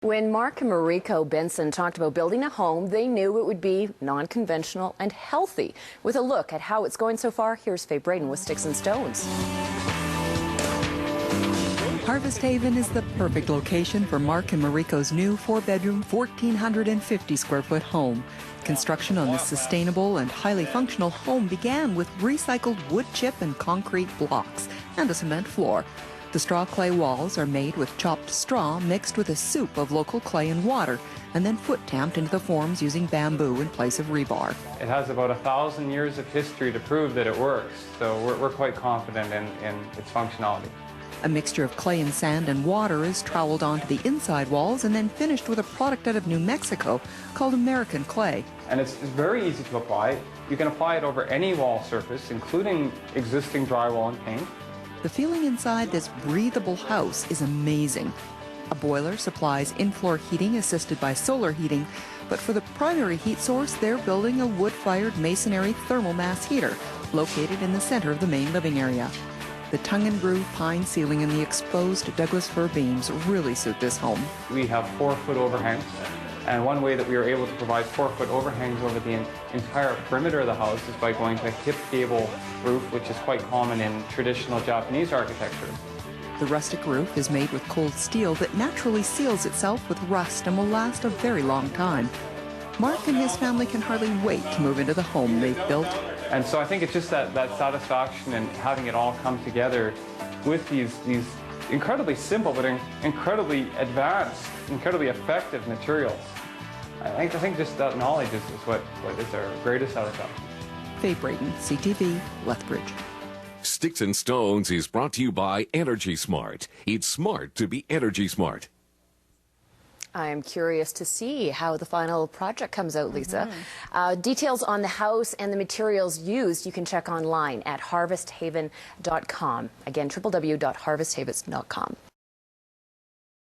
When Mark and Mariko Benson talked about building a home, they knew it would be non-conventional and healthy. With a look at how it's going so far, here's Faye Braden with Sticks and Stones. Harvest Haven is the perfect location for Mark and Mariko's new 4-bedroom, 1,450 square foot home. Construction on this sustainable and highly functional home began with recycled wood chip and concrete blocks and a cement floor. The straw clay walls are made with chopped straw mixed with a soup of local clay and water, and then foot tamped into the forms using bamboo in place of rebar. It has about 1,000 years of history to prove that it works, so we're quite confident in its functionality. A mixture of clay and sand and water is troweled onto the inside walls and then finished with a product out of New Mexico called American clay. And it's very easy to apply. You can apply it over any wall surface, including existing drywall and paint. The feeling inside this breathable house is amazing. A boiler supplies in-floor heating assisted by solar heating, but for the primary heat source, they're building a wood-fired masonry thermal mass heater located in the center of the main living area. The tongue-and-groove pine ceiling and the exposed Douglas fir beams really suit this home. We have 4-foot overhangs, and one way that we are able to provide 4-foot overhangs over the entire perimeter of the house is by going to a hip gable roof, which is quite common in traditional Japanese architecture. The rustic roof is made with cold steel that naturally seals itself with rust and will last a very long time. Mark and his family can hardly wait to move into the home they've built. And so I think it's just that satisfaction and having it all come together with these incredibly simple but incredibly advanced, incredibly effective materials. I think just that knowledge is what is our greatest satisfaction. Faye Braden, CTV, Lethbridge. Sticks and Stones is brought to you by Energy Smart. It's smart to be Energy Smart. I'm curious to see how the final project comes out, Lisa. Details on the house and the materials used you can check online at harvesthaven.com. Again, www.harvesthaven.com.